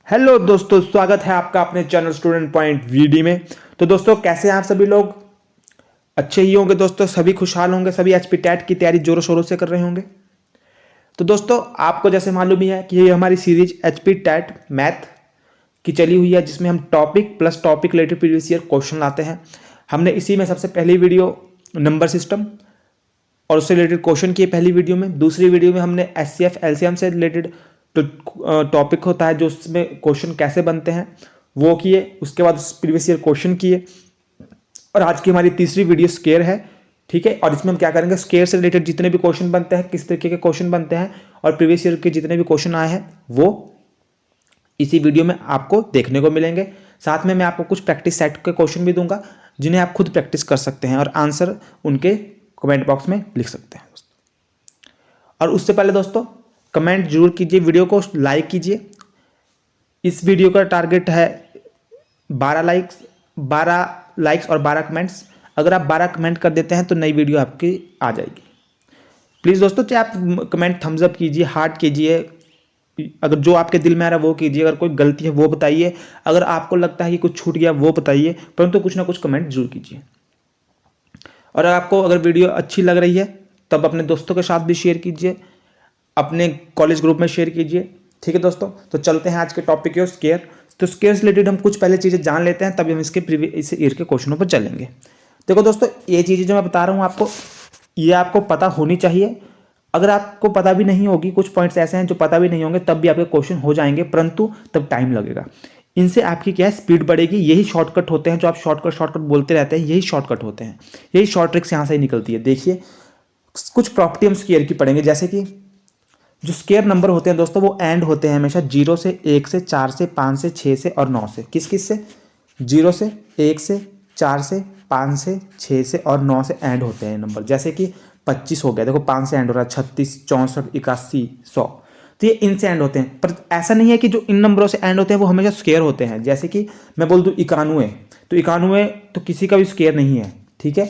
Hello दोस्तों, स्वागत है आपका अपने चैनल स्टूडेंट पॉइंट वीडी में। तो दोस्तों, कैसे हैं आप सभी लोग? अच्छे ही होंगे दोस्तों, सभी खुशहाल होंगे, सभी एचपी टेट की तैयारी जोरों शोरों से कर रहे होंगे। तो दोस्तों, आपको जैसे मालूम ही है कि ये हमारी सीरीज एचपी टेट मैथ की चली हुई है, जिसमें हम topic plus topic related previous year question लाते हैं। हमने इसी में सबसे पहली वीडियो नंबर सिस्टम और उससे रिलेटेड क्वेश्चन किए पहली वीडियो में। दूसरी वीडियो में हमने एचसीएफ एलसीएम से रिलेटेड टॉपिक होता है जो उसमें क्वेश्चन कैसे बनते हैं वो किए। उसके बाद प्रीवियस ईयर क्वेश्चन किए। और आज की हमारी तीसरी वीडियो स्केयर है, ठीक है। और इसमें हम क्या करेंगे, स्केयर से रिलेटेड जितने भी क्वेश्चन बनते हैं, किस तरीके के क्वेश्चन बनते हैं और प्रीवियस ईयर के जितने भी क्वेश्चन आए हैं वो इसी वीडियो में आपको देखने को मिलेंगे। साथ में मैं आपको कुछ प्रैक्टिस सेट के क्वेश्चन भी दूंगा जिन्हें आप खुद प्रैक्टिस कर सकते हैं और आंसर उनके कमेंट बॉक्स में लिख सकते हैं। और उससे पहले दोस्तों, कमेंट जरूर कीजिए, वीडियो को लाइक कीजिए। इस वीडियो का टारगेट है 12 लाइक्स और 12 कमेंट्स। अगर आप 12 कमेंट कर देते हैं तो नई वीडियो आपकी आ जाएगी। प्लीज़ दोस्तों, चाहे आप कमेंट थम्स अप कीजिए, हार्ट कीजिए, अगर जो आपके दिल में आ रहा है वो कीजिए। अगर कोई गलती है वो बताइए, अगर आपको लगता है कि कुछ छूट गया वो बताइए, परंतु कुछ ना कुछ कमेंट जरूर कीजिए। और आपको अगर वीडियो अच्छी लग रही है तब अपने दोस्तों के साथ भी शेयर कीजिए, अपने कॉलेज ग्रुप में शेयर कीजिए, ठीक है दोस्तों। तो चलते हैं आज के टॉपिक की स्केयर। तो स्केयर से रिलेटेड हम कुछ पहले चीज़ें जान लेते हैं, तभी हम इस ईयर के क्वेश्चनों पर चलेंगे। देखो दोस्तों, ये चीज़ें जो मैं बता रहा हूँ आपको, ये आपको पता होनी चाहिए। अगर आपको पता भी नहीं होगी, कुछ पॉइंट्स ऐसे हैं जो पता भी नहीं होंगे, तब भी आपके क्वेश्चन हो जाएंगे, परंतु तब टाइम लगेगा। इनसे आपकी क्या है, स्पीड बढ़ेगी। यही शॉर्टकट होते हैं जो आप शॉर्टकट बोलते रहते हैं, यही शॉर्टकट होते हैं, यही शॉर्ट ट्रिक्स यहाँ से ही निकलती है। देखिए, कुछ प्रॉपर्टी हम स्केयर की पढ़ेंगे, जैसे कि जो स्केयर नंबर होते हैं दोस्तों वो एंड होते हैं हमेशा 0 से 1 से 4 से 5 से 6 से और 9 से। किस किस से? 0 से 1 से 4 से 5 से 6 से और 9 से एंड होते हैं नंबर। जैसे कि 25 हो गया, देखो 5 से एंड हो रहा है, 36, 64, 81, 100। तो ये इनसे एंड होते हैं। पर ऐसा नहीं है कि जो इन नंबरों से एंड होते हैं वो हमेशा स्केयर होते हैं। जैसे कि मैं बोल दूँ 91, तो 91 तो किसी का भी स्केयर नहीं है, ठीक है।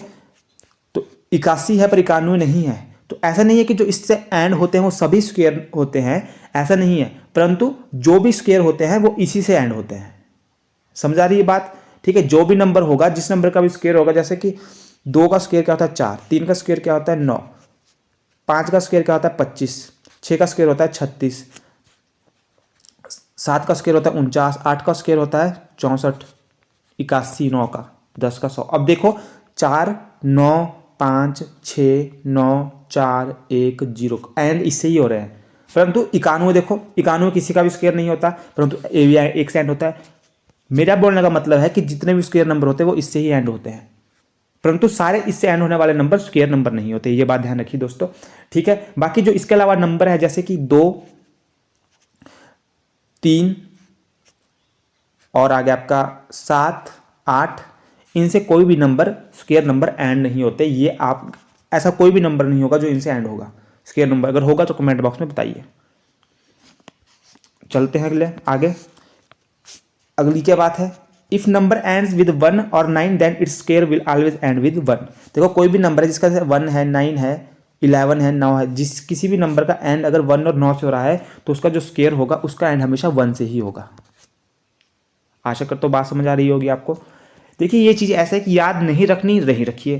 तो 81 है पर 91 नहीं है। तो ऐसा नहीं है कि जो इससे एंड होते हैं वो सभी स्क्वायर होते हैं, ऐसा नहीं है, परंतु जो भी स्क्वायर होते हैं वो इसी से एंड होते हैं। समझा रही है बात? ठीक है। जो भी नंबर होगा, जिस नंबर का भी स्क्वायर होगा, जैसे कि 2 का स्क्वायर क्या होता है 4, 3 का स्क्वायर क्या होता है 9, 5 का स्क्वायर क्या होता है 25, 6 का स्क्वायर होता है 36, 7 का स्क्वायर होता है 49, 8 का स्क्वायर होता है 64, 81, 9 का, 10 का 100। अब देखो 4, 9, 5, 6, 9, 4, 1, 0 एंड इससे ही हो रहे हैं। परंतु 91 देखो, 91 किसी का भी स्क्वायर नहीं होता, परंतु एक से एंड होता है। मेरा बोलने का मतलब है कि जितने भी स्क्वायर नंबर होते हैं वो इससे ही एंड होते हैं, परंतु सारे इससे एंड होने वाले नंबर स्क्वायर नंबर नहीं होते। ये बात ध्यान रखिए दोस्तों, ठीक है। बाकी जो इसके अलावा नंबर है, जैसे कि 2, 3 और आगे आपका 7, 8, इनसे कोई भी नंबर स्क्वायर नंबर एंड नहीं होते। ये आप ऐसा कोई भी नंबर नहीं होगा जो इनसे एंड होगा स्क्वायर नंबर। अगर होगा तो कमेंट बॉक्स में बताइए। चलते हैं अगले आगे। अगली क्या बात है, इफ नंबर एंड्स विद 1 और 9 then it's square will always end with 1। देखो, कोई भी नंबर है जिसका 1 है, 9 है, 11 है, 9 है, जिस किसी भी नंबर का एंड अगर 1 और 9 से हो रहा है तो उसका जो स्क्वायर होगा उसका एंड हमेशा 1 से ही होगा। आशा करता हूँ बात समझ आ रही होगी आपको। देखिए, ये चीज़ ऐसा है कि याद नहीं रखनी, नहीं रखिए,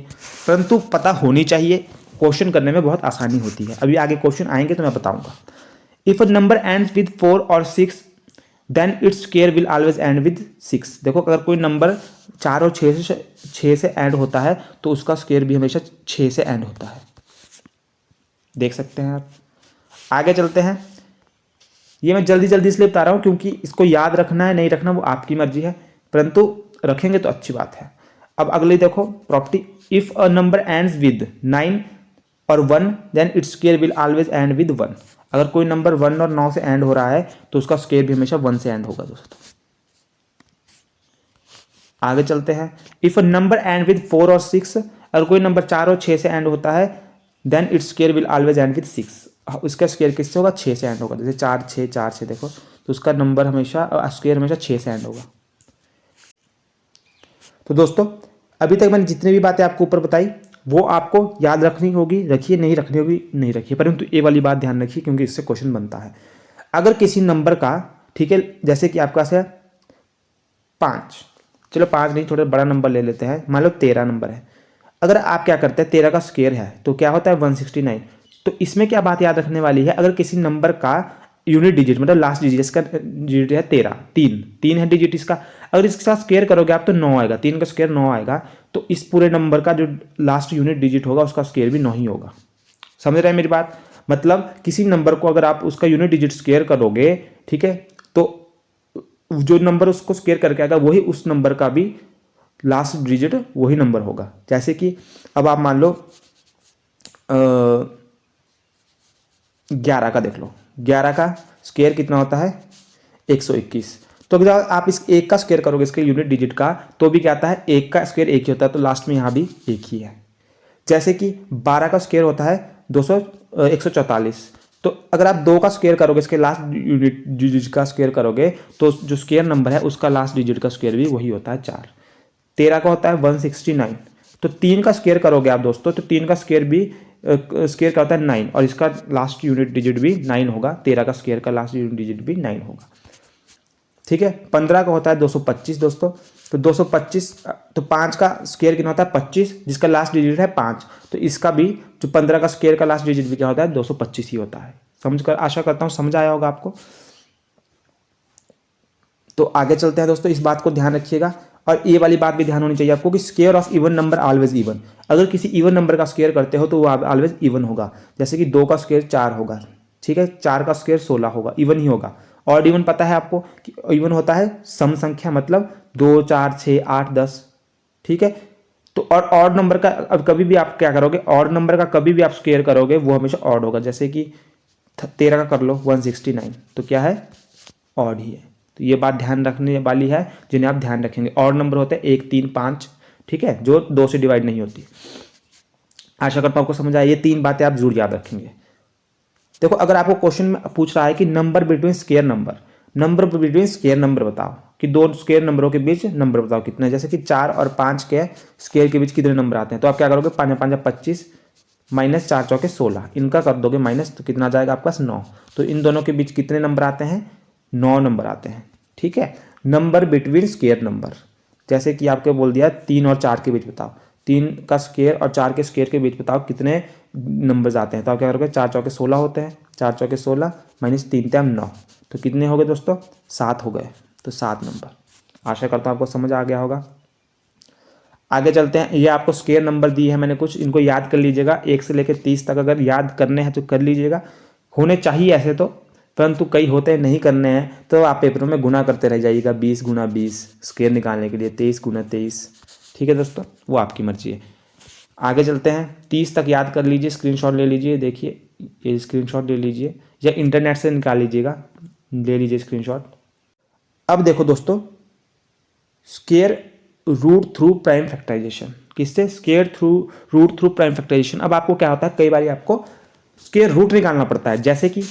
परंतु पता होनी चाहिए। क्वेश्चन करने में बहुत आसानी होती है। अभी आगे क्वेश्चन आएंगे तो मैं बताऊंगा। If a number ends with 4 और 6 then it's square will always end with 6। देखो, अगर कोई नंबर 4 और 6 से एंड होता है तो उसका स्क्वायर भी हमेशा 6 से एंड होता है। देख सकते हैं आप। आगे चलते हैं। ये मैं जल्दी जल्दी इसलिए बता रहा हूँ क्योंकि इसको याद रखना है नहीं रखना वो आपकी मर्जी है, परंतु रखेंगे तो अच्छी बात है। अब अगली देखो property, if a number ends with 9 और 1 then it's square will always end with 1। अगर कोई नंबर 1 और 9 से एंड हो रहा है तो उसका स्क्वायर भी हमेशा 1 से एंड होगा दोस्तों। आगे चलते हैं। If a number and with 4 और 6, अगर कोई नंबर 4 और 6 से एंड होता है then it's square will always end with 6। उसका स्क्वायर किससे होगा? 6 से एंड होगा। जैसे 4, 6, 4, 6 देखो, तो उसका नंबर हमेशा स्क्वायर हमेशा 6 से एंड होगा। तो दोस्तों, अभी तक मैंने जितनी भी बातें आपको ऊपर बताई वो आपको याद रखनी होगी, रखिए, नहीं रखनी होगी नहीं रखिए, परंतु ये वाली बात ध्यान रखिए क्योंकि इससे क्वेश्चन बनता है। अगर किसी नंबर का ठीक है, जैसे कि आपके पास है 5, चलो 5 नहीं, थोड़ा बड़ा नंबर ले लेते हैं, मान लो 13 नंबर है। अगर आप क्या करते हैं, 13 का स्क्वायर है तो क्या होता है 169। तो इसमें क्या बात याद रखने वाली है, अगर किसी नंबर का यूनिट डिजिट मतलब लास्ट डिजिट, इसका डिजिट है 13, 3 है डिजिट इसका, अगर इसके साथ स्क्वायर करोगे आप तो 9 आएगा, 3 का स्क्वायर 9 आएगा, तो इस पूरे नंबर का जो लास्ट यूनिट डिजिट होगा उसका स्क्वायर भी 9 ही होगा। समझ रहे हैं मेरी बात? मतलब किसी नंबर को अगर आप उसका यूनिट डिजिट स्क्वायर करोगे, ठीक है, तो जो नंबर उसको स्क्वायर करके आएगा वही उस नंबर का भी लास्ट डिजिट वही नंबर होगा। जैसे कि अब आप मान लो 11 का देख लो, 11 का स्क्वायर कितना होता है 121। तो अगर आप इस एक का स्क्वायर करोगे इसके यूनिट डिजिट का तो भी क्या आता है, एक का स्क्वायर एक ही होता है, तो लास्ट में यहाँ भी एक ही है। जैसे कि 12 का स्क्वायर होता है 144। तो अगर आप 2 का स्क्वायर करोगे इसके लास्ट यूनिट डिजिट का स्क्वायर करोगे तो जो स्क्वायर नंबर है उसका लास्ट डिजिट का स्क्वायर भी वही होता है 4। 13 का होता है 169। तो 3 का स्क्वायर करोगे आप दोस्तों तो 3 का स्क्वायर भी स्क्वायर का होता है 9 और इसका लास्ट यूनिट डिजिट भी 9 होगा। 13 का स्क्वायर का लास्ट यूनिट डिजिट भी 9 होगा। ठीक है, 15 का होता है 225 दोस्तों। तो 225, तो 5 का स्क्वायर कितना होता है 25, जिसका लास्ट डिजिट है 5, तो इसका भी जो 15 का स्क्वायर का लास्ट डिजिट भी क्या होता है 225 ही होता है। समझ कर, आशा करता हूँ समझ आया होगा आपको। तो आगे चलते हैं दोस्तों, इस बात को ध्यान रखिएगा और ये वाली बात भी ध्यान होनी चाहिए आपको कि square of even number always even. अगर किसी इवन नंबर का स्क्वायर करते हो तो वो ऑलवेज इवन होगा। जैसे कि 2 का स्क्वायर 4 होगा, ठीक है, 4 का स्क्वायर 16 होगा, इवन ही होगा। ऑड इवन पता है आपको कि इवन होता है सम संख्या, मतलब 2, 4, 6, 8, 10, ठीक है। तो और ऑड नंबर का अब कभी भी आप क्या करोगे, ऑड नंबर का कभी भी आप स्क्वायर करोगे वो हमेशा ऑड होगा। जैसे कि 13 का कर लो 169, तो क्या है ऑड ही है। तो ये बात ध्यान रखने वाली है जिन्हें आप ध्यान रखेंगे। ऑड नंबर होते हैं 1, 3, 5, ठीक है, जो 2 से डिवाइड नहीं होती। आशा करता हूं आपको समझ आया। ये 3 बातें आप जरूर याद रखेंगे। देखो, अगर आपको क्वेश्चन में पूछ रहा है कि number between square number, number between square number बताओ कि 2 स्क्वायर नंबरों के बीच नंबर बताओ कितने, जैसे कि 4 और 5 के स्क्वायर के बीच कितने नंबर आते हैं, तो आप क्या करोगे, 5 5 25 माइनस 4 चौके 16, इनका कर दोगे माइनस, तो कितना आ जाएगा आपके पास 9। तो इन दोनों के बीच कितने नंबर आते हैं, 9 नंबर आते हैं। ठीक है, नंबर बिटवीन स्क्वायर नंबर, जैसे कि आपको बोल दिया 3 और 4 के बीच बताओ, 3 का स्क्वायर और 4 के स्क्वायर के बीच बताओ कितने नंबर्स आते हैं, तो आप क्या करोगे, 4 चौके 16 होते हैं, 4 चौके 16 माइनस 3 3 9, तो कितने हो गए दोस्तों, 7 हो गए। तो 7 नंबर। आशा करता हूँ आपको समझ आ गया होगा। आगे चलते हैं। ये आपको स्क्वायर नंबर दी है मैंने कुछ, इनको याद कर लीजिएगा। 1 से लेकर 30 तक अगर याद करने हैं तो कर लीजिएगा, होने चाहिए ऐसे तो, परंतु कई होते हैं नहीं करने हैं तो आप पेपरों में गुना करते रह जाइएगा, 20 गुना 20 स्क्वायर निकालने के लिए, 23 गुना 23। ठीक है दोस्तों, वो आपकी मर्जी है। आगे चलते हैं, 30 तक याद कर लीजिए, स्क्रीनशॉट ले लीजिए, देखिए ये स्क्रीनशॉट ले लीजिए या इंटरनेट से निकाल लीजिएगा, ले लीजिए स्क्रीनशॉट। अब देखो दोस्तों, square root through prime factorisation, किससे, square through root through prime factorisation. अब आपको क्या होता है, कई बार आपको स्क्वायर रूट निकालना पड़ता है। जैसे कि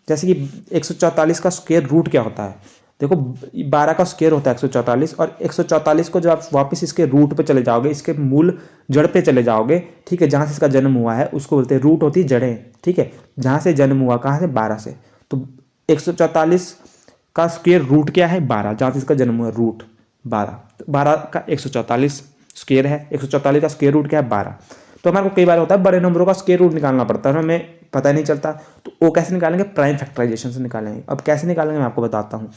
144 का स्क्वायर रूट क्या होता है, देखो 12 का स्क्वायर होता है 144, और 144 को जब आप वापस इसके रूट पे चले जाओगे, इसके मूल जड़ पे चले जाओगे, ठीक है, जहाँ से इसका जन्म हुआ है उसको बोलते हैं रूट, होती है जड़ें, ठीक है, जहाँ से जन्म हुआ, कहाँ से, 12 से। तो 144 का स्क्वायर रूट क्या है, 12, जहाँ से इसका जन्म हुआ रूट 12, तो 12 का 144 स्क्वायर है, 144 का स्क्वायर रूट क्या है, 12। तो हमारे को कई बार होता है बड़े नंबरों का स्क्वायर रूट निकालना पड़ता है, हमें पता नहीं चलता, तो वो कैसे निकालेंगे, प्राइम फैक्टराइजेशन से निकालेंगे। अब कैसे निकालेंगे मैं आपको बताता हूँ।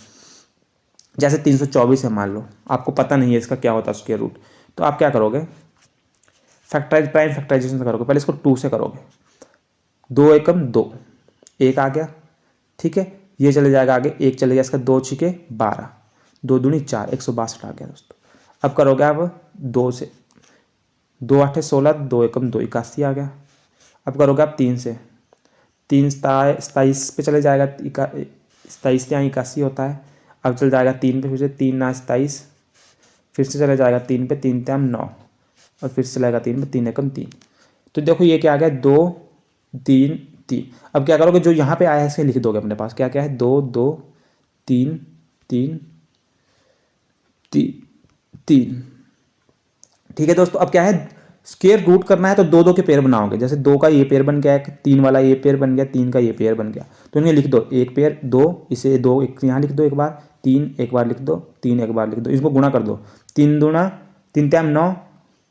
जैसे 324 है मान लो, आपको पता नहीं है इसका क्या होता है स्क्वायर रूट, तो आप क्या करोगे, प्राइम फैक्टराइजेशन से करोगे। पहले इसको 2 से करोगे, 2 एकम 2, 1 आ गया, ठीक है, ये चले जाएगा आगे, 1 चले गया, इसका 2 छिके 12, 2 दूनी 4, 162 आ गया दोस्तों। अब करोगे आप 2 से, 2 8 16, 2 एकम 2, 81 आ गया। अब करोगे आप 3 से, 3 27 पे चले जाएगा, 27 से यहाँ 81 होता है। अब चल जाएगा 3 पे, फिर से 3 ना 27, फिर से चले जाएगा 3 पे, 3 3 9, और फिर से चलेगा 3 पे, 3 एकम 3। तो देखो ये क्या आ गया, 2 3 3। अब क्या करोगे, जो यहाँ पे आया है इसे लिख दोगे अपने पास, क्या क्या है, 2 2 3 3 3। ठीक है दोस्तों, अब क्या है, स्क्वायर रूट करना है तो 2 2 के पेयर बनाओगे। जैसे 2 का ये पेयर बन गया, 3 वाला ये पेयर बन गया, 3 का ये पेयर बन गया, तो इन्हें लिख दो, एक पेयर 2, इसे 2 एक यहाँ लिख दो एक बार, 3 एक बार लिख दो, 3 एक बार लिख दो, इसको गुणा कर दो, 3 दूना 3 तिया 9,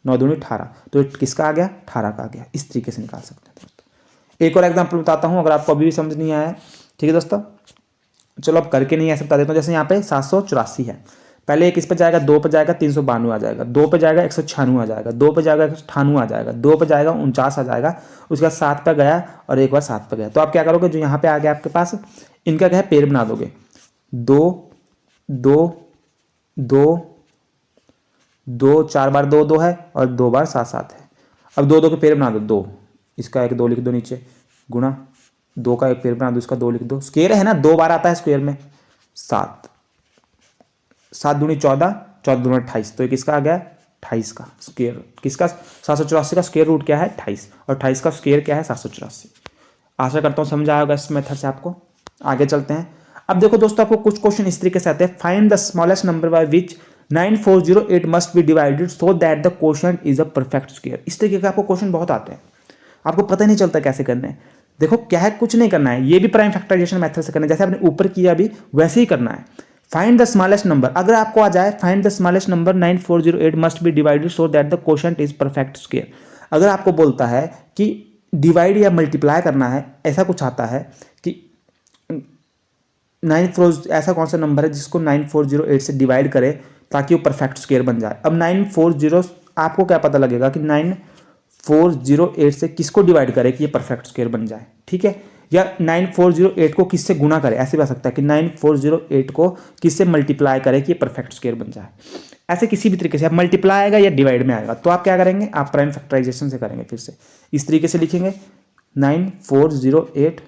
9 दूनी 18, तो किसका आ गया 18 का आ गया। इस तरीके से निकाल सकते हैं दोस्तों। एक और एग्जाम्पल बताता हूँ अगर आपको अभी भी समझ नहीं आया है, ठीक है दोस्तों। चलो अब करके नहीं ऐसे बता देता हूँ। जैसे यहाँ पे 784 है, पहले एक इस पे जाएगा, 2 पे जाएगा 392 आ जाएगा, 2 पे जाएगा 196 आ जाएगा, 2 पे जाएगा 198 आ जाएगा, 2 पे जाएगा 49 आ जाएगा, उसके बाद 7 पे गया और एक बार 7 पे गया। तो आप क्या करोगे, जो यहाँ पे आ गया आपके पास, इनका क्या है पेड़ बना दोगे, 2 2 2 2, 4 बार 2 2 है और 2 बार 7 7 है। अब 2 2 के पेड़ बना दो, 2 इसका एक 2 लिख दो नीचे, गुणा 2 का एक पेड़ बना दो, इसका 2 लिख दो, स्क्वायर है ना 2 बार आता है स्क्वायर में, 7 7 दूनी 14, 14 दूनी 28, तो ये किसका आ गया 28 का स्क्वायर, किसका 784 का स्क्वायर रूट क्या है 28, और 28 का स्क्वायर क्या है 784। आशा करता हूँ समझ आया होगा इस मेथड से आपको। आगे चलते हैं। अब देखो दोस्तों, आपको कुछ क्वेश्चन इस तरीके से आते हैं, find the smallest number by which 9408 must be divided so that the quotient is a perfect square. इस तरीके के आपको क्वेश्चन बहुत आते हैं, आपको पता नहीं चलता कैसे करने हैं। देखो क्या है, कुछ नहीं करना है, ये भी प्राइम फैक्टराइजेशन मेथड से करना है, जैसे आपने ऊपर किया अभी वैसे ही करना है। फाइंड द स्मॉलेस्ट नंबर, अगर आपको आ जाए find the smallest number 9408 must be divided so that the quotient is perfect square. अगर आपको बोलता है कि डिवाइड या मल्टीप्लाई करना है, ऐसा कुछ आता है कि 94, ऐसा कौन सा नंबर है जिसको 9408 से डिवाइड करें ताकि वो परफेक्ट स्क्वायर बन जाए। अब 940 आपको क्या पता लगेगा कि 9408 से किसको डिवाइड करे कि ये परफेक्ट स्क्वायर बन जाए, ठीक है, या 9408 को किससे गुणा करे, ऐसे भी आ सकता है कि 9408 को किससे मल्टीप्लाई करे कि ये परफेक्ट स्क्वायर बन जाए। ऐसे किसी भी तरीके से आप मल्टीप्लाई आएगा या डिवाइड में आएगा, तो आप क्या करेंगे, आप प्राइम फैक्टराइजेशन से करेंगे। फिर से इस तरीके से लिखेंगे 9408,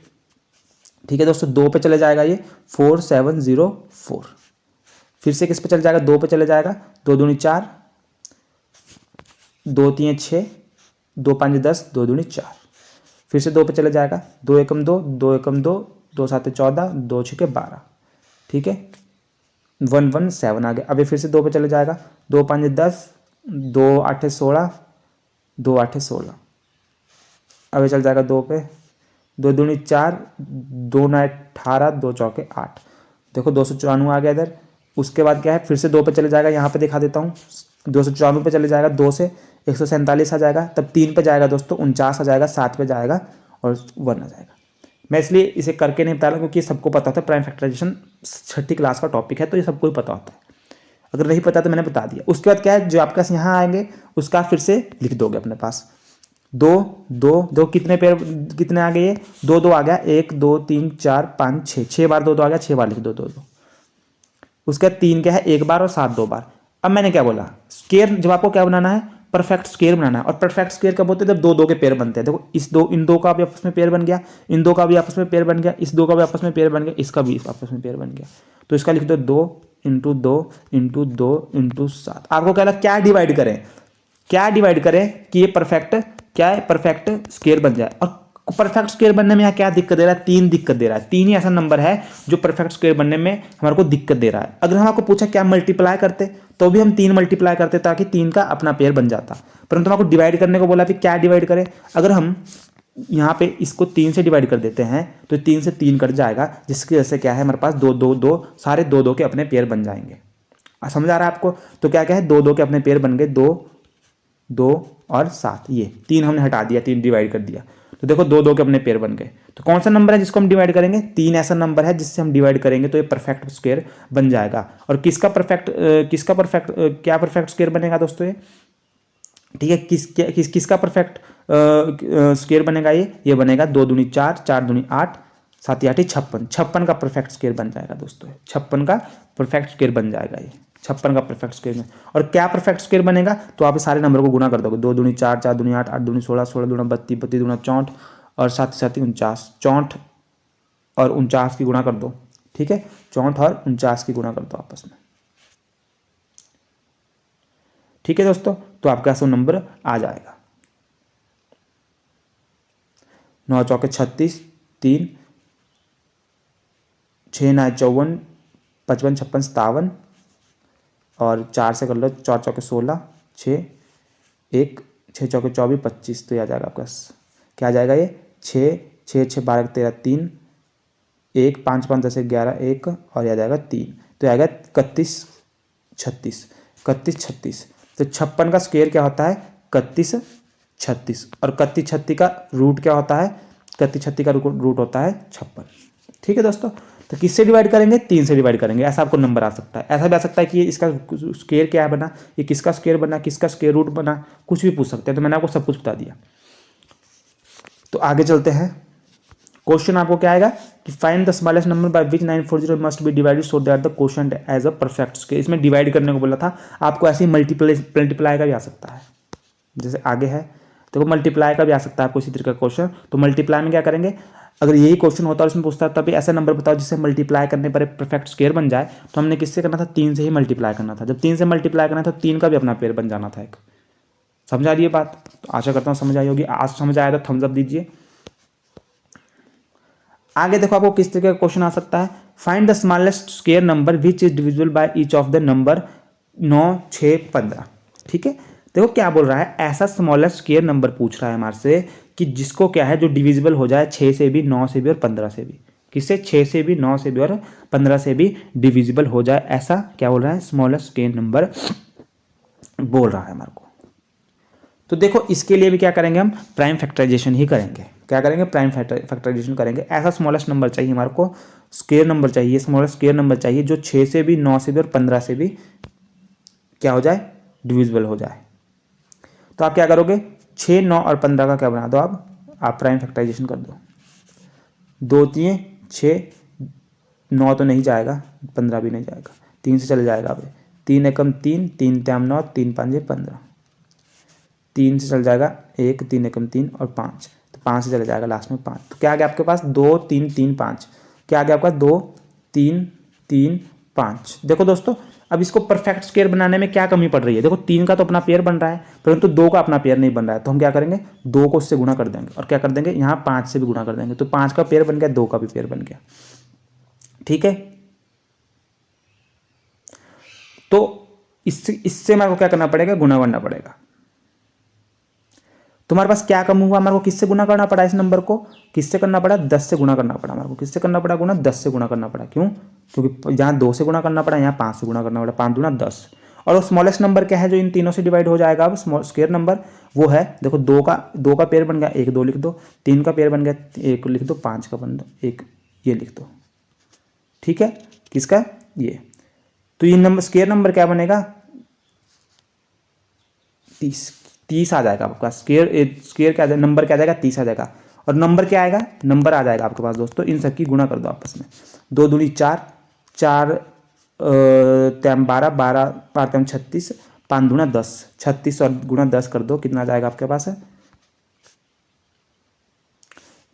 ठीक है दोस्तों, 2 पे चले जाएगा ये 4704, फिर से किस पे चले जाएगा, 2 पे चले जाएगा, 2 दूनी 4, 2 3 6, 2 5 10, 2 दूनी 4, फिर से 2 पे चले जाएगा, 2 एकम 2, 2 एकम 2, 2 7 14, 2 6 12, ठीक है 117 आ गया। अभी फिर से 2 पे चले जाएगा, 2 5 10, 2 8 16, 2 8 16, अभी चल जाएगा 2 पे, 2 दूनी 4, 2 9 18, 2 चौके 8, देखो 294 आ गया इधर। उसके बाद क्या है, फिर से 2 पे चले जाएगा, यहाँ पे दिखा देता हूँ, 294 पे चले जाएगा, 2 से 147 आ जाएगा, तब 3 पे जाएगा दोस्तों 49 आ जाएगा, 7 पे जाएगा और 1 आ जाएगा। मैं इसलिए इसे करके नहीं बता रहा क्योंकि सबको पता होता है, प्राइम फैक्टराइजेशन 6ठी क्लास का टॉपिक है, तो ये सबको ही पता होता है, अगर नहीं पता तो मैंने बता दिया। उसके बाद क्या है, जो आपके पास यहाँ आएंगे उसका फिर से लिख दोगे अपने पास, 2 2 2 कितने पेयर, कितने आ गए, 2 2 आ गया, 1 2 3 4 5 6, 6 बार 2 2 आ गया, 6 बार लिख दो 2 2। उसके बाद 3 क्या है, 1 बार और 7 2 बार। अब मैंने क्या बोला, स्क्वायर जब आपको क्या बनाना है, परफेक्ट स्क्वायर बनाना है, और परफेक्ट स्क्वायर कब होते हैं, जब 2 2 के पेयर बनते हैं। देखो इन दो का भी आपस में पेयर बन गया, इन दो का भी आपस में पेयर बन गया, इस 2 का भी आपस में पेयर बन गया, इसका भी आपस में पेयर बन गया, तो इसका लिख दो 2 इंटू 2 इंटू 2 इंटू 7। आपको क्या लगा, क्या डिवाइड करें, क्या डिवाइड करें कि ये परफेक्ट क्या है, परफेक्ट स्क्वायर बन जाए। और परफेक्ट स्क्वायर बनने में यहाँ क्या दिक्कत दे रहा है, 3 दिक्कत दे रहा है, 3 ही ऐसा नंबर है जो परफेक्ट स्क्वायर बनने में हमारे को दिक्कत दे रहा है। अगर हम आपको पूछा क्या मल्टीप्लाई करते, तो भी हम 3 मल्टीप्लाई करते ताकि 3 का अपना पेयर बन जाता, परंतु हमको डिवाइड करने को बोला, फिर क्या डिवाइड करें। अगर हम यहाँ पे इसको 3 से डिवाइड कर देते हैं तो 3 से 3 कट जाएगा, जिसकी वजह से क्या है हमारे पास 2 2 2 सारे 2 2 के अपने पेयर बन जाएंगे। समझ आ रहा है आपको, तो क्या क्या है, 2 2 के अपने पेयर बन गए, 2 2 और 7, ये 3 हमने हटा दिया, 3 डिवाइड कर दिया, तो देखो 2 2 के अपने पेयर बन गए। तो कौन सा नंबर है जिसको हम डिवाइड करेंगे, 3 ऐसा नंबर है जिससे हम डिवाइड करेंगे तो ये परफेक्ट स्क्वायर बन जाएगा। और किसका परफेक्ट क्या परफेक्ट स्क्वायर बनेगा दोस्तों ये, ठीक है, किसका परफेक्ट स्क्वायर बनेगा, ये बनेगा 2 दूनी 4, 4 दूनी 8, 7 8 56, 56 का परफेक्ट स्क्वायर बन जाएगा दोस्तों, 56 का परफेक्ट स्क्वायर बन जाएगा ये, 56 का परफेक्ट स्क्वायर में। और क्या परफेक्ट स्क्वायर बनेगा, तो आप सारे नंबर को गुना कर दोगे, 2 दूनी 4, 4 दूनी 8, 8 दूनी 16, 16 दूना 32, 32 दूना 64 और 7 7 49, 64 और 49 की गुणा कर दो, ठीक है, 64 और 49 की गुणा कर दो आपस में, ठीक है दोस्तों, तो आपका ऐसा नंबर आ जाएगा 9 चौके 36, 3 6 9 54, 55 56 57 और 4 से कर लो, 4 चौके 16, 6 1 6 चौके 24 25, तो आ जाएगा आपका क्या आ जाएगा ये 6 6 6 12 13 3 1 5 5 10 11 1 और आ जाएगा 3, तो आएगा 31 36, 31 36। तो 56 का स्क्वायर क्या होता है 31 36, और 31 36 का रूट क्या होता है, 31 36 का रूट होता है 56। ठीक है दोस्तों, तो किससे डिवाइड करेंगे, 3 से डिवाइड करेंगे, ऐसा आपको नंबर आ सकता है। ऐसा भी आ सकता है कि इसका स्क्वायर क्या बना, ये किसका स्क्वायर बना, किसका स्क्वायर रूट बना, कुछ भी पूछ सकते हैं। तो मैंने आपको सब कुछ बता दिया। तो आगे चलते हैं। क्वेश्चन आपको क्या आएगा कि find the smallest number by which 940 must be divided so that the quotient as a perfect square. इसमें डिवाइड करने को बोला था आपको, ऐसे ही मल्टीप्लाई का भी आ सकता है। जैसे आगे है देखो, मल्टीप्लाई का भी आ सकता है आपको इसी तरीके का क्वेश्चन। तो मल्टीप्लाई में क्या करेंगे, अगर यही क्वेश्चन होता है उसमें पूछता है तभी ऐसा नंबर बताओ जिससे मल्टीप्लाई करने पर एक परफेक्ट स्क्वायर बन जाए, तो हमने किससे करना था, 3 से ही मल्टीप्लाई करना था। जब 3 से मल्टीप्लाई करना था तो 3 का भी अपना पेयर बन जाना था एक। समझ आ रही है बात, तो आशा करता हूँ समझ आई होगी। आज समझ आया तो थम्स अप दीजिए। आगे देखो आपको किस तरीके का क्वेश्चन आ सकता है, find the smallest square number which is divisible by each of the number 9 6 15। ठीक है, देखो क्या बोल रहा है, ऐसा स्मॉलेस्ट स्क्वायर नंबर पूछ रहा है हमारे से कि जिसको क्या है, जो डिविजिबल हो जाए 6 से भी, 9 से भी और 15 से भी। किससे, 6 से भी, 9 से भी और 15 से भी डिविजिबल हो जाए, ऐसा क्या बोल रहा है, स्मॉलेस्ट स्क्वायर नंबर बोल रहा है हमारे को। तो देखो इसके लिए भी क्या करेंगे, हम प्राइम फैक्टराइजेशन ही करेंगे। क्या करेंगे, प्राइम फैक्टराइजेशन करेंगे। ऐसा स्मॉलेस्ट नंबर चाहिए हमारे को, स्क्वायर नंबर चाहिए, स्मॉलेस्ट स्क्वायर नंबर चाहिए जो 6 से भी, 9 से भी और 15 से भी क्या हो जाए, डिविजिबल हो जाए। तो आप क्या करोगे, 6 9 और 15 का क्या बना दो, आप प्राइम फैक्टराइजेशन कर दो। 2 3 6, 9 तो नहीं जाएगा, 15 भी नहीं जाएगा, 3 से चल जाएगा। अब 3 एकम 3, 3 3 9, 3 5 15, 3 से चल जाएगा 1, 3 एकम 3 और 5, तो 5 से चले जाएगा लास्ट में 5। तो क्या आ गया आपके पास, 2 3 3 5। क्या आ गया आपका, 2 3 3 5। देखो दोस्तों, अब इसको परफेक्ट स्क्वायर बनाने में क्या कमी पड़ रही है, देखो 3 का तो अपना पेयर बन रहा है परंतु 2 का अपना पेयर नहीं बन रहा है। तो हम क्या करेंगे, 2 को उससे गुणा कर देंगे और क्या कर देंगे, यहाँ 5 से भी गुणा कर देंगे। तो 5 का पेयर बन गया, 2 का भी पेयर बन गया। ठीक है, तो इससे हमारे को क्या करना पड़ेगा, गुणा करना पड़ेगा। तुम्हारे पास क्या कम हुआ, हमारे को किससे गुना करना पड़ा, इस नंबर को किससे करना पड़ा, 10 से गुना करना पड़ा। हमारे को किससे करना पड़ा गुना, 10 से गुना करना पड़ा। क्यों, क्योंकि जहाँ 2 से गुना करना पड़ा, यहाँ 5 से गुना करना पड़ा। 5 दूना 10। और वो स्मॉलेस्ट नंबर क्या है जो इन तीनों से डिवाइड हो जाएगा, अब स्क्वायर नंबर वो है, देखो 2 का पेयर बन गया, 1 2 लिख दो, 3 का पेयर बन गया 1 लिख दो, 5 का बन दो 1 ये लिख दो। ठीक है, किसका, ये। तो ये नंबर स्क्वायर नंबर क्या बनेगा, 30 आ जाएगा आपका स्क्वायर क्या नंबर क्या आ जाएगा, 30 आ जाएगा। और नंबर क्या आएगा, नंबर आ जाएगा आपके पास दोस्तों, इन सबकी गुणा कर दो आपस में। 2 दूनी 4, 4 तैम 12, 12 5 तैम 36, 5 दूना 10, 36 और गुणा 10 कर दो, कितना आ जाएगा आपके पास है,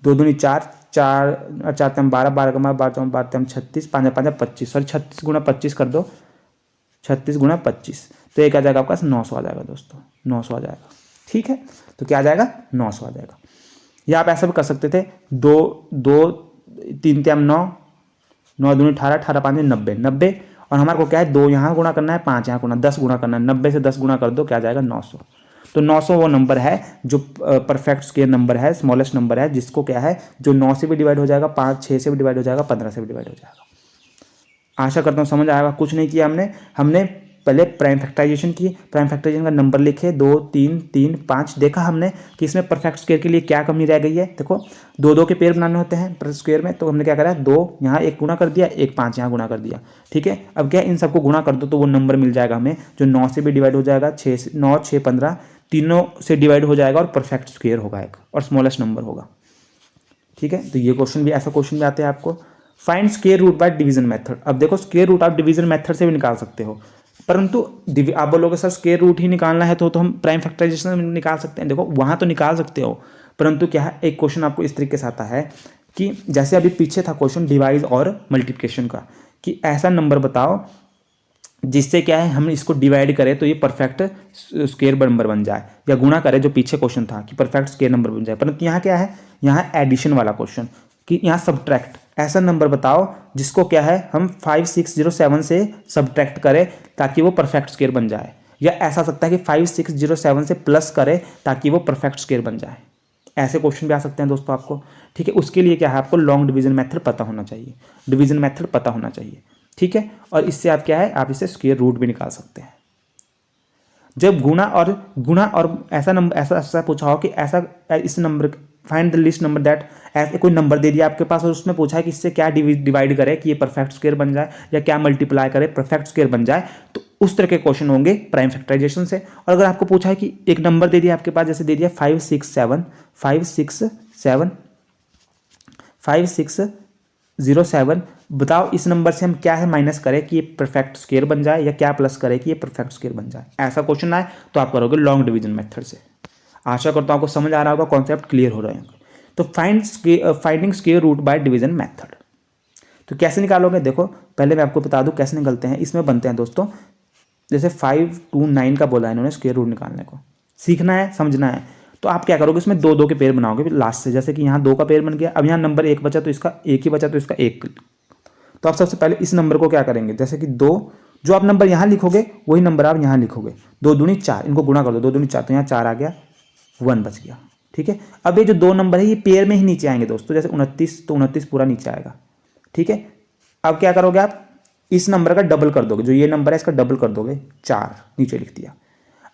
2 दूनी 4, 4 4 तैम 12, 12 का 12 तैम 36, 5 5 25, सॉरी 36 गुणा 25 कर दो, 36 गुणा 25, तो एक आ जाएगा आपका 900 आ जाएगा दोस्तों, 900 आ जाएगा। ठीक है, तो क्या आ जाएगा, 900 आ जाएगा। या आप ऐसा भी कर सकते थे, 2 2 3 3 9, 9 दूनी 18, 18 5 90, 90 और हमारे को क्या है, 2 यहाँ गुणा करना है, 5 यहाँ गुणा, 10 गुणा करना है, 90 से 10 गुणा कर दो, क्या आ जाएगा 900। तो 900 वो नंबर है जो परफेक्ट स्क्वायर नंबर है, स्मॉलेस्ट नंबर है, जिसको क्या है, जो 9 से भी डिवाइड हो जाएगा, 5 6 से भी डिवाइड हो जाएगा, 15 से भी डिवाइड हो जाएगा। आशा करता हूँ समझ आएगा। कुछ नहीं किया हमने पहले प्राइम फैक्टराइजेशन की, प्राइम फैक्टराइजेशन का नंबर लिखे 2 3 3 5, देखा हमने कि इसमें परफेक्ट स्क्वायर के लिए क्या कमी रह गई है। देखो 2 2 के पेयर बनाने होते हैं पर स्क्वायर में, तो हमने क्या करा, 2 यहाँ 1 गुणा कर दिया, 1 5 यहाँ गुणा कर दिया। ठीक है, अब क्या इन सबको गुणा कर दो तो वो नंबर मिल जाएगा हमें जो 9 से भी डिवाइड हो जाएगा, 9 6 15 तीनों से डिवाइड हो जाएगा और परफेक्ट स्क्वायर होगा एक और स्मॉलेस्ट नंबर होगा। ठीक है, तो ये क्वेश्चन भी, ऐसा क्वेश्चन भी आते हैं आपको। Find square root by division method. अब देखो स्क्वायर रूट आप डिवीजन मेथड से भी निकाल सकते हो, परंतु आप बोलोगे सर स्क्वायर रूट ही निकालना है तो हम प्राइम फैक्टराइजेशन में निकाल सकते हैं। देखो वहाँ तो निकाल सकते हो, परंतु क्या है, एक क्वेश्चन आपको इस तरीके से आता है कि जैसे अभी पीछे था क्वेश्चन डिवाइड और मल्टीप्लिकेशन का, कि ऐसा नंबर बताओ जिससे क्या है हम इसको डिवाइड करें तो ये परफेक्ट स्क्वायर नंबर बन जाए, या गुणा करें, जो पीछे क्वेश्चन था कि परफेक्ट स्क्वायर नंबर बन जाए। परंतु यहाँ क्या है, यहाँ एडिशन वाला क्वेश्चन कि यहाँ सब्ट्रैक्ट, ऐसा नंबर बताओ जिसको क्या है हम 5607 से सब्ट्रैक्ट करें ताकि वो परफेक्ट स्क्वायर बन जाए, या ऐसा सकता है कि 5607 से प्लस करें ताकि वो परफेक्ट स्क्वायर बन जाए। ऐसे क्वेश्चन भी आ सकते हैं दोस्तों आपको। ठीक है, उसके लिए क्या है, आपको लॉन्ग डिवीजन मेथड पता होना चाहिए, डिवीजन मेथड पता होना चाहिए। ठीक है, और इससे आप क्या है, आप इससे स्क्वायर रूट भी निकाल सकते हैं। जब गुणा और ऐसा नंबर ऐसा पूछा हो कि ऐसा इस number find the least number that, ऐसे कोई नंबर दे दिया आपके पास और उसमें पूछा है कि इससे क्या डिवाइड करे कि ये परफेक्ट स्क्वायर बन जाए, या क्या मल्टीप्लाई करे परफेक्ट स्क्वायर बन जाए, तो उस तरह के क्वेश्चन होंगे प्राइम फैक्टराइजेशन से। और अगर आपको पूछा है कि एक नंबर दे दिया आपके पास, जैसे दे दिया 567 बताओ इस नंबर से हम क्या है माइनस करें कि ये परफेक्ट स्क्वायर बन जाए, या क्या प्लस करें कि ये परफेक्ट स्क्वायर बन जाए। ऐसा क्वेश्चन आए तो आप करोगे लॉन्ग डिवीजन मेथड से। आशा करता हूं आपको समझ आ रहा होगा, कॉन्सेप्ट क्लियर हो रहे हैं। तो finding square root by division method, तो कैसे निकालोगे, देखो पहले मैं आपको बता दूं कैसे निकलते हैं। इसमें बनते हैं दोस्तों, जैसे 5 2 9 का बोला है इन्होंने स्क्वायर रूट निकालने को, सीखना है समझना है। तो आप क्या करोगे, इसमें दो दो के पेयर बनाओगे लास्ट से, जैसे कि यहाँ 2 का पेयर बन गया। अब यहाँ नंबर 1 बचा तो इसका 1 ही बचा, तो इसका 1। तो आप सबसे पहले इस नंबर को क्या करेंगे, जैसे कि 2, जो आप नंबर यहाँ लिखोगे वही नंबर आप यहाँ लिखोगे। 2 दूनी 4, इनको गुणा कर दो, 2 दूनी 4, तो यहाँ 4 आ गया, 1 बच गया। ठीक है, अब ये जो 2 नंबर है ये पेयर में ही नीचे आएंगे दोस्तों, जैसे 29 तो 29 पूरा नीचे आएगा। ठीक है, अब क्या करोगे, आप इस नंबर का डबल कर दोगे, जो ये नंबर है इसका डबल कर दोगे, 4 नीचे लिख दिया।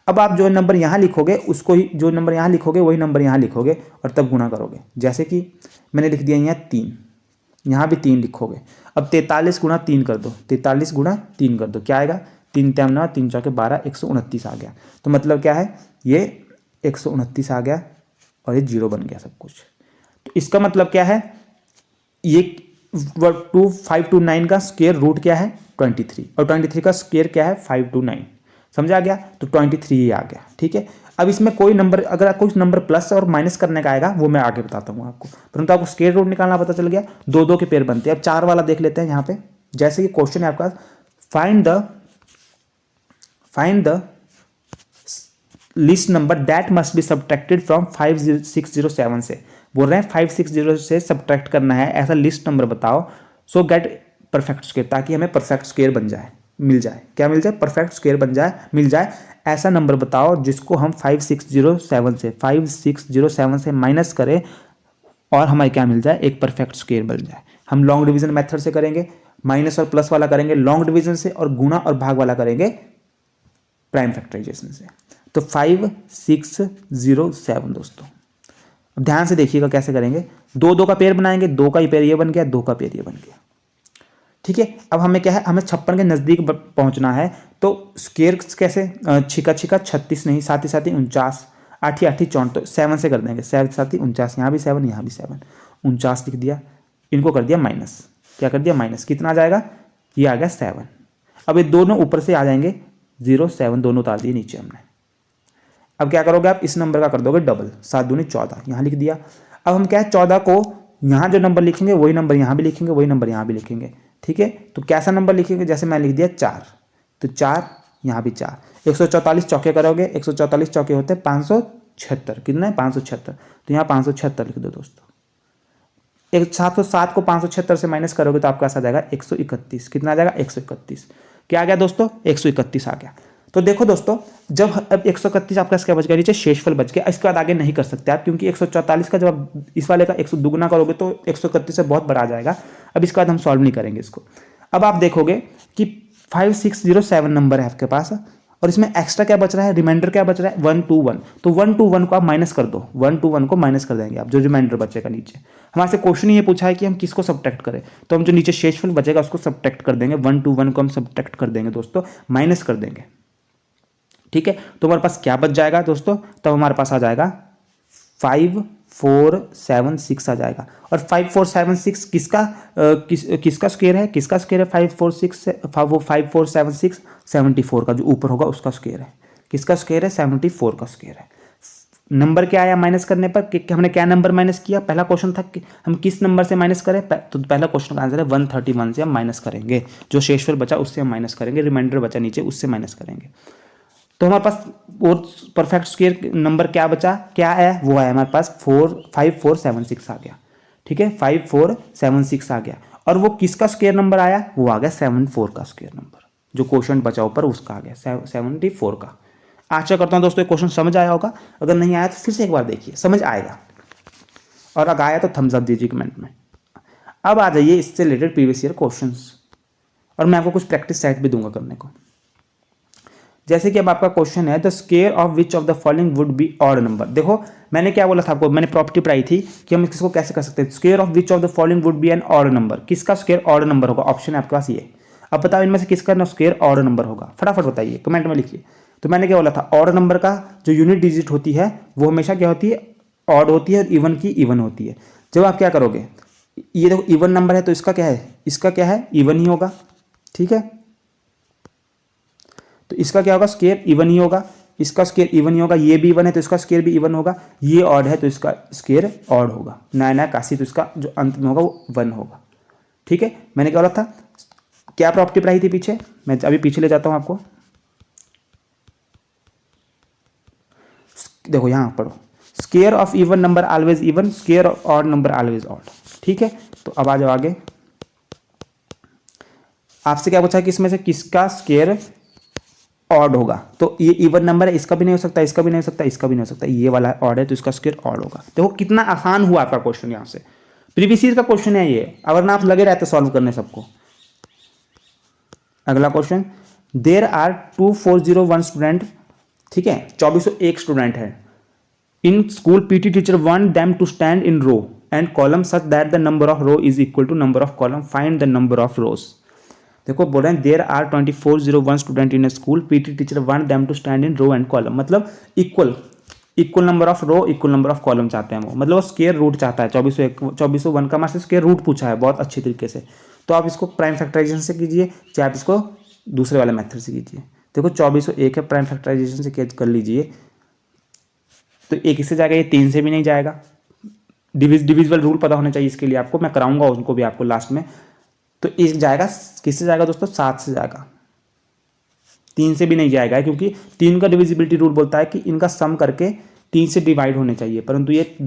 अब आप जो नंबर यहाँ लिखोगे उसको ही, जो नंबर यहाँ लिखोगे वही नंबर यहाँ लिखोगे और तब गुणा करोगे। जैसे कि मैंने लिख दिया यहाँ 3, यहाँ भी 3 लिखोगे। अब 43 गुणा 3 कर दो, 43 गुणा 3 कर दो, क्या आएगा, 3 3 9 3 4 12 129 आ गया। तो मतलब क्या है, ये 129 आ गया और ये 0 बन गया सब कुछ। तो इसका मतलब क्या है, ये 529 का स्क्वायर रूट क्या है 23, और 23 का स्क्वायर क्या है 529, समझा गया। तो 23 ही आ गया। ठीक है, अब इसमें कोई नंबर, अगर कोई नंबर प्लस और माइनस करने का आएगा वो मैं आगे बताता हूँ आपको, परंतु आपको स्क्वायर रूट निकालना पता चल गया। 2 2 के पेयर बनते हैं। अब 4 वाला देख लेते हैं यहाँ पे, जैसे कि क्वेश्चन है आपका, find the least number that must be subtracted from 5607 से, बोल रहे हैं 560 से सब्ट्रैक्ट करना है, ऐसा लिस्ट नंबर बताओ। सो गेट परफेक्ट स्क्वायर, ताकि हमें परफेक्ट स्क्वायर बन जाए, मिल जाए, क्या मिल जाए, परफेक्ट स्क्वायर बन जाए, मिल जाए। ऐसा नंबर बताओ जिसको हम 560 से माइनस करें और हमें क्या मिल जाए, एक परफेक्ट स्क्वायर बन जाए। हम लॉन्ग डिवीजन मेथड से करेंगे, माइनस और प्लस वाला करेंगे लॉन्ग डिवीजन से, और गुणा और भाग वाला करेंगे प्राइम फैक्टराइजेशन से। तो 5607 दोस्तों, अब ध्यान से देखिएगा कैसे करेंगे। 2 2 का पेयर बनाएंगे, 2 का ही पेयर ये बन गया, 2 का पेयर ये बन गया। ठीक है, अब हमें क्या है, हमें 56 के नज़दीक पहुंचना है। तो स्क्वायर कैसे, छिका छिका 36 नहीं, साथ ही 49, 8 8 34, तो 7 से कर देंगे, 7 7 49, यहाँ भी 7 यहाँ भी 7, 49 लिख दिया। इनको कर दिया माइनस, क्या कर दिया माइनस, कितना आ जाएगा, ये आ गया 7। अब ये दोनों ऊपर से आ जाएंगे 0 7, दोनों उतार दिए नीचे हमने। अब क्या करोगे, आप इस नंबर का कर दोगे डबल, 7 दूनी 14, यहाँ लिख दिया। अब हम क्या है, 14 को यहाँ जो नंबर लिखेंगे वही नंबर यहाँ भी लिखेंगे, वही नंबर यहाँ भी लिखेंगे। ठीक है, तो कैसा नंबर लिखेंगे, जैसे मैं लिख दिया 4, तो 4 यहाँ भी 4, 144 चौके करोगे, 144 चौके होते हैं 576, कितना है 576, तो यहाँ 576 लिख दो दोस्तों। 707 को 576 से माइनस करोगे तो आपका आ जाएगा 131, कितना आ जाएगा 131, क्या आ गया दोस्तों 131 आ गया। तो देखो दोस्तों, जब अब 131 आपका क्या बच गया, नीचे शेषफल बच गया। इसके बाद आगे नहीं कर सकते आप, क्योंकि 144 का जब आप इस वाले का 100 दुगुना करोगे तो 131 से बहुत बड़ा आ जाएगा। अब इसके बाद हम सॉल्व नहीं करेंगे इसको। अब आप देखोगे कि 5607 नंबर है आपके पास, और इसमें एक्स्ट्रा क्या बच रहा है, रिमाइंडर क्या बच रहा है 121, तो 121 को आप माइनस कर दो, 121 को माइनस कर देंगे आप, जो रिमाइंडर बचेगा नीचे। हमारे से क्वेश्चन ये पूछा है कि हम किसको सब्ट्रैक्ट करें, तो हम जो नीचे शेषफल बचेगा उसको सब्ट्रैक्ट कर देंगे, 121 को हम सब्ट्रैक्ट कर देंगे दोस्तों, माइनस कर देंगे। ठीक है, तो हमारे पास क्या बच जाएगा दोस्तों, तब हमारे पास आ जाएगा 5476 आ जाएगा। और 5476 किसका स्क्वायर है, किसका स्क्वायर है 546 से, वो 5476 74 का जो ऊपर होगा उसका स्क्वायर है। किसका स्क्वायर है 74 का स्क्वायर है। नंबर क्या आया माइनस करने पर, कि हमने क्या नंबर माइनस किया, पहला क्वेश्चन था कि हम किस नंबर से माइनस करें, तो पहला क्वेश्चन का आंसर है 131 से हम माइनस करेंगे, जो शेषफल बचा उससे हम माइनस करेंगे, रिमाइंडर बचा नीचे उससे माइनस करेंगे। तो हमारे पास वो परफेक्ट स्क्वायर नंबर क्या बचा, क्या है वो है हमारे पास 5476 आ गया। ठीक है, 5476 आ गया। और वो किसका स्क्वायर नंबर आया, वो आ गया 74 का स्क्वायर नंबर, जो क्वेश्चन बचा ऊपर उसका आ गया 74 का। आशा करता हूँ दोस्तों ये क्वेश्चन समझ आया होगा, अगर नहीं आया तो फिर से एक बार देखिए, समझ आएगा। और अगर आया तो थम्स अप दीजिए कमेंट में। अब आ जाइए इससे रिलेटेड प्रीवियस ईयर क्वेश्चंस, और मैं आपको कुछ प्रैक्टिस सेट भी दूंगा करने को। जैसे कि अब आपका क्वेश्चन है the square of which of the following would be odd number. देखो मैंने क्या बोला था आपको, मैंने प्रॉपर्टी पढ़ाई थी कि हम इसको कैसे कर सकते हैं, square of which of the following would be an odd number, किसका स्क्वायर ऑड नंबर होगा, ऑप्शन है आपके पास ये। अब बताओ इनमें से किसका स्क्वायर ऑड नंबर होगा, फटाफट बताइए कमेंट में लिखिए। तो मैंने क्या बोला था, ऑड नंबर का जो यूनिट डिजिट होती है वो हमेशा क्या होती है, ऑड होती है, और इवन की इवन होती है। जब आप क्या करोगे, ये देखो इवन नंबर है तो इसका क्या है, इसका क्या है, इवन ही होगा, ठीक है। तो इसका क्या होगा, स्क्वायर इवन ही होगा, इसका स्क्वायर इवन ही होगा, ये भी इवन है तो इसका स्क्वायर भी इवन होगा, ये ऑड है तो इसका स्क्वायर ऑड होगा, नया नया काशी तो इसका जो अंत में होगा वो 1 होगा, ठीक है। मैंने क्या बोला था, क्या प्रॉपर्टी पढ़ाई थी पीछे, मैं अभी पीछे ले जाता हूं आपको। देखो यहां पढ़ो, square of even number always even, square of odd number always odd, ठीक है। तो अब आ जाओ आगे, आपसे क्या पूछा कि इसमें से किसका स्क्वायर ऑड होगा, तो ये इवन नंबर है, इसका भी नहीं हो सकता, इसका भी नहीं हो सकता, इसका भी नहीं हो सकता, ये वाला ऑड है तो इसका स्क्वायर ऑड होगा। देखो कितना आसान हुआ आपका क्वेश्चन, यहां से प्रीवियस ईयर का क्वेश्चन है ये, अगर ना आप लगे रहते सॉल्व करने सबको। अगला क्वेश्चन, देर आर 2401 स्टूडेंट, ठीक है, 2401 स्टूडेंट है in school, PT teacher want them to stand in row and column such that the number of row is equal to number of column, find the number of rows. देखो बोल रहे हैं there are 2401 student in a school, PT teacher want them to stand in row and column, मतलब equal number of row, equal number of column चाहते हैं वो, मतलब वो स्क्वायर रूट चाहता है। 2401 का मार्क्स स्क्वायर रूट पूछा है बहुत अच्छी तरीके से, तो आप इसको प्राइम फैक्टराइजेशन से कीजिए, चाहे आप इसको दूसरे वाले मेथड से कीजिए। देखो 2401 है, प्राइम फैक्टराइजेशन से कर लीजिए, तो एक इससे जाएगा, ये 3 से भी नहीं जाएगा, डिविजिबल रूल पता होना चाहिए इसके लिए आपको, मैं कराऊंगा उनको भी आपको लास्ट में। तो एक जाएगा, किससे जाएगा दोस्तों, 7 से जाएगा, 3 से भी नहीं जाएगा, क्योंकि 3 का डिविजिबिलिटी रूल बोलता है कि इनका सम करके 3 से डिवाइड होने चाहिए, परंतु ये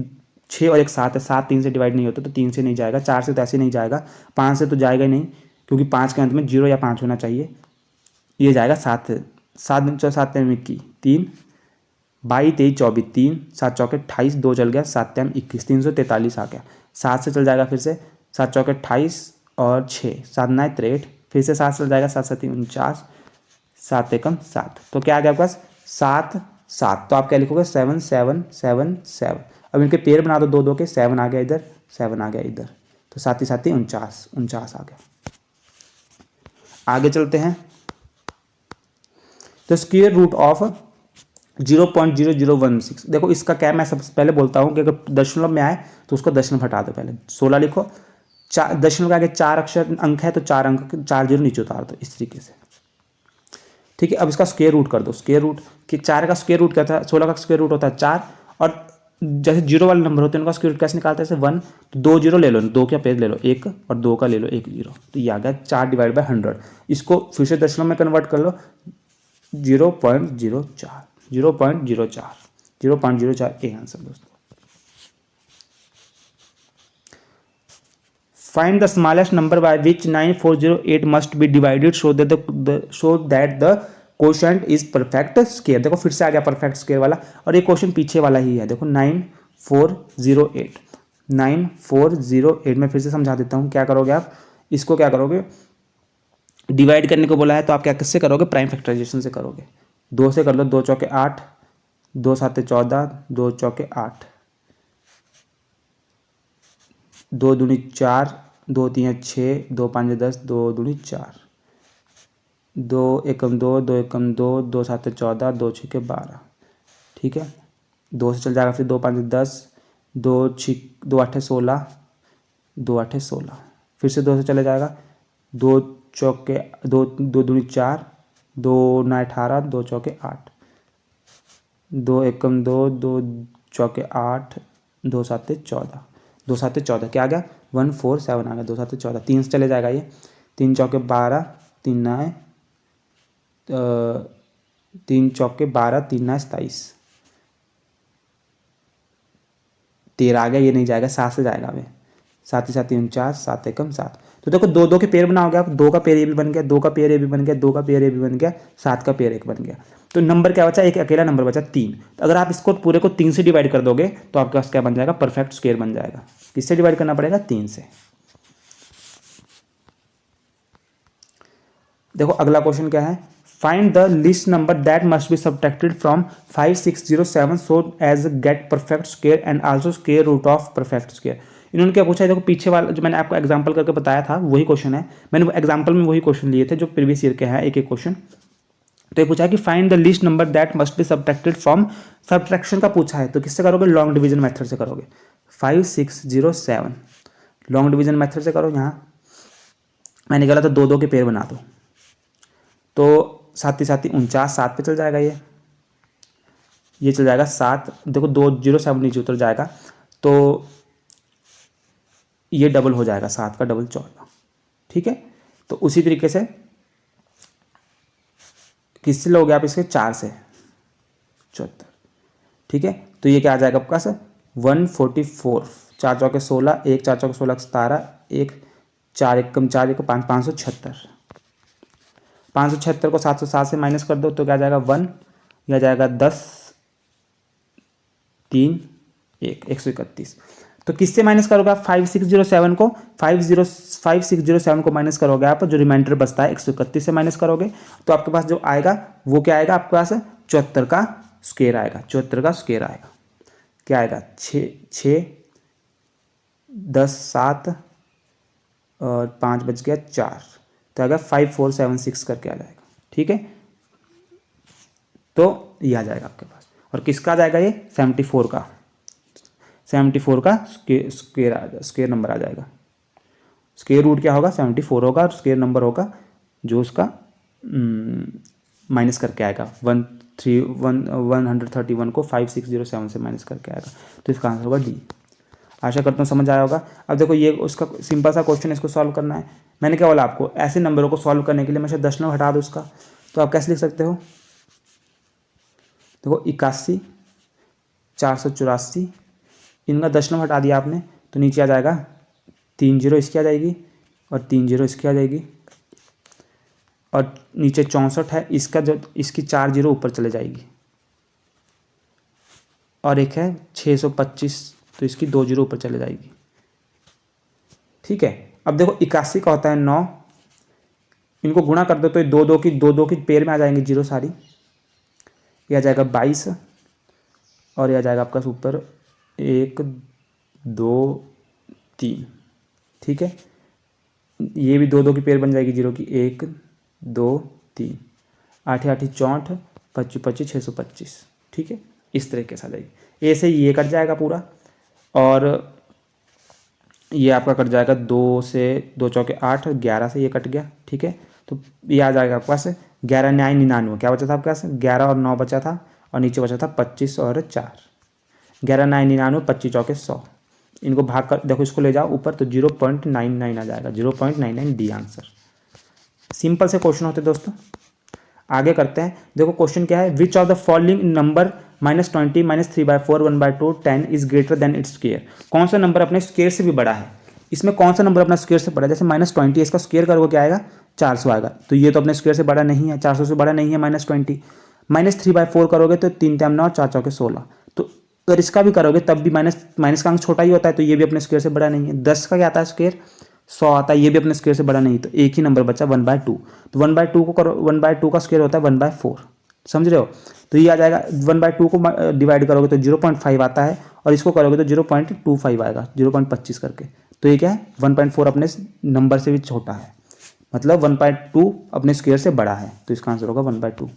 6 और एक 7 है, 7 3 से डिवाइड नहीं होता, तो 3 से नहीं जाएगा, 4 से तो ऐसे नहीं जाएगा, 5 से तो जाएगा ही नहीं, क्योंकि 5 के अंत में 0 या 5 होना चाहिए। ये जाएगा 7 7 21 3 22 23 24 3 7 चौके 28 2 चल गया, 7 टाइम 21 343 आ गया। 7 से चल जाएगा फिर से, 7 चौके 28 और 6 7 9 63, फिर से 7 चल जाएगा, 7 7 49 7 एकम 7, तो क्या आ गया आपके पास 7 7, तो आप क्या लिखोगे 7 7 7 7। अब इनके पेयर बना दो, 2 2 के, 7 आ गया इधर, 7 आ गया इधर, तो 7 7 49 आ गया। आगे चलते हैं, तो स्क्वायर रूट ऑफ 0.0016, देखो इसका क्या, मैं सबसे पहले बोलता हूं कि अगर दशमलव में आए तो उसको दशमलव हटा दो, पहले 16 लिखो, दशमलव के आगे 4 अक्षर अंक है तो 4 अंक 4 जीरो नीचे उतार दो, इस तरीके से, ठीक है। अब इसका स्क्वायर रूट कर दो, स्क्वायर रूट कि 4 का स्क्वायर रूट क्या था, 16 का स्क्वायर रूट होता है 4, और जैसे 0 वाले नंबर होते हैं उनका स्क्वायर रूट कैसे निकालते हैं, जैसे 1 तो 2 जीरो ले लो, 2 का पेज ले लो 1, और 2 का ले लो 1 0, तो ये आ गया 4 डिवाइड बाय 100। इसको फिर से दशमलव में कन्वर्ट कर लो, 0.04 ए आंसर दोस्तों। Find the smallest number by which 9408 must be divided so that the quotient is perfect square. देखो फिर से आ गया परफेक्ट स्क्वायर वाला, और ये क्वेश्चन पीछे वाला ही है, देखो 9408 में फिर से समझा देता हूँ। क्या करोगे आप, इसको क्या करोगे, डिवाइड करने को बोला है तो आप क्या किससे करोगे, प्राइम फैक्टराइजेशन से करोगे। 2 से कर लो, 2 चौके 8, 2 7 14, 2 चौके 8, 2 दूनी 4, 2 3 6, 2 5 10, 2 दूनी 4, 2 एकम 2, 2 एकम 2, 2 7 14, 2 6 12, ठीक है। 2 से चल जाएगा, फिर 2 5 10, 2 8 16, 2 8 16, फिर से 2 से चले जाएगा, 2 चौके 2 दूनी 4, 2 9 18, 2 चौके 8, 2 एकम 2, 2 चौके 8, 2 7 14, 2 7 14, क्या आ गया 147 आ गया, 2 7 14, 3 से चले जाएगा ये, 3 चौके 12, 3 9 3 चौके 12, 3 9 27, 13 आ गया, ये नहीं जाएगा, 7 से जाएगा, अभी 7 7 49, 7 एकम 7, तो देखो दो दो के पेयर बनाओगे आप, 2 का पेयर ये भी बन गया, 2 का पेयर ये भी बन गया, 2 का पेयर ये भी बन गया, 7 का पेयर एक बन गया। तो नंबर क्या बचा, एक अकेला नंबर बचा 3। तो अगर आप इसको पूरे को 3 से डिवाइड कर दोगे तो आपके पास क्या बन जाएगा, परफेक्ट स्क्वायर बन जाएगा। किससे डिवाइड करना पड़ेगा, 3 से। देखो अगला क्वेश्चन क्या है, find the least number that must be subtracted from 5607 so as get perfect square and also square root of perfect square. इन्होंने क्या पूछा है, देखो पीछे वाला जो मैंने आपको एग्जांपल करके बताया था वही क्वेश्चन है, मैंने वो एग्जांपल में वही क्वेश्चन लिए थे जो प्रीवियस ईयर के हैं, एक एक क्वेश्चन। तो ये पूछा है कि find the least number that must be subtracted from, subtraction का पूछा है तो किससे करोगे, लॉन्ग डिवीजन मेथड से करोगे। 5607 लॉन्ग डिवीजन मेथड से करो। यहाँ मैंने निकाला तो 2 2 के पेयर बना दो, तो साथ ही 49 7 पे चल जाएगा, ये चल जाएगा 7। देखो 207 नीचे उतर जाएगा तो ये डबल हो जाएगा, 7 का डबल 14। ठीक है, तो उसी तरीके से किससे लोगे आप, इसके 4 से 74। ठीक है, तो ये क्या आ जाएगा आपके पास 144, 4 चौके 16, 1 4 चौके 16 17, 1 4 1 कम 4 1 5 576। 576 को 707 से माइनस कर दो तो क्या आ जाएगा 1, यह आ जाएगा 10 3 1 131। तो किससे माइनस करोगे आप, 5607 को 5607 को माइनस करोगे आप, जो रिमाइंडर बचता है 131 से माइनस करोगे तो आपके पास जो आएगा वो क्या आएगा, आपके पास 74 का स्क्वायर आएगा। 74 का स्क्वायर आएगा, क्या आएगा 6 10 7 और 5 बच गया 4, तो आएगा 5476 करके आ जाएगा। ठीक है, तो ये आ जाएगा आपके पास। और किसका आ जाएगा, ये 74 का स्क्वायर नंबर आ जाएगा। स्क्वायर रूट क्या होगा, 74 होगा और स्क्वायर नंबर होगा जो उसका माइनस करके आएगा 131 को 5607 से माइनस करके आएगा, तो इसका आंसर होगा डी। आशा करता हूँ समझ आया होगा। अब देखो ये उसका सिंपल सा क्वेश्चन, इसको सॉल्व करना है। मैंने क्या बोला आपको, ऐसे नंबरों को सॉल्व करने के लिए मैं दशमलव हटा दूँ उसका, तो आप कैसे लिख सकते हो, देखो 81 484, इनका दशमलव हटा दिया आपने तो नीचे आ जाएगा 3 0 इसकी आ जाएगी और 3 0 इसकी आ जाएगी, और नीचे 64 है, इसका जो इसकी 4 0 ऊपर चले जाएगी, और एक है 625 तो इसकी 2 0 ऊपर चले जाएगी। ठीक है, अब देखो 81 का होता है 9, इनको गुणा कर दो तो ये 2 2 की पेयर में आ जाएंगे 0 सारी, ये आ जाएगा 22 और ये आ जाएगा आपका ऊपर 1 2 3। ठीक है, ये भी 2 2 की पेयर बन जाएगी 0 की, 1 2 3 8 8 64 25 25 625। ठीक है, इस तरीके से आ जाएगी। ऐसे ये कट जाएगा पूरा, और ये आपका कट जाएगा 2 से 2 चौके 8, 11 से ये कट गया। ठीक है, तो ये आ जाएगा आपके पास 11 9 99, क्या बचा था आपके पास 11 और 9 बचा था, और नीचे बचा था 25 और 4, 11 9 99 25 चौके 100। इनको भाग कर देखो, इसको ले जाओ ऊपर तो 0.99 आ जाएगा, 0.99 डी आंसर। सिंपल से क्वेश्चन होते दोस्तों। आगे करते हैं, देखो क्वेश्चन क्या है, विच of the following number -20 -3/4 1/2 10 is greater than it's square. कौन सा नंबर अपने स्क्वायर से भी बड़ा है, इसमें कौन सा नंबर अपना स्क्वायर से बड़ा है, जैसे -20 इसका स्क्वायर करोगे क्या आएगा 400 आएगा, तो ये तो अपने स्क्वायर से बड़ा नहीं है, 400 से बड़ा नहीं है -20। -3/4 करोगे तो 3 टाइम 9 4 चौके 16, तो अगर इसका भी करोगे तब भी माइनस का अंक छोटा ही होता है, तो ये भी अपने स्क्वायर से बड़ा नहीं है। 10 का क्या आता है स्क्वायर 100 आता है, ये भी अपने स्क्वायर से बड़ा नहीं, तो एक ही नंबर बचा 1/2। तो 1/2 को करो, 1/2 का स्क्वायर होता है 1/4, समझ रहे हो। तो ये आ जाएगा 1/2 को डिवाइड करोगे तो 0.5 आता है, और इसको करोगे तो 0.25 आएगा, 0.25 करके। तो ये क्या है 1.4 अपने नंबर से भी छोटा है, मतलब 1/2 अपने स्क्वायर से बड़ा है, तो इसका आंसर होगा 1/2।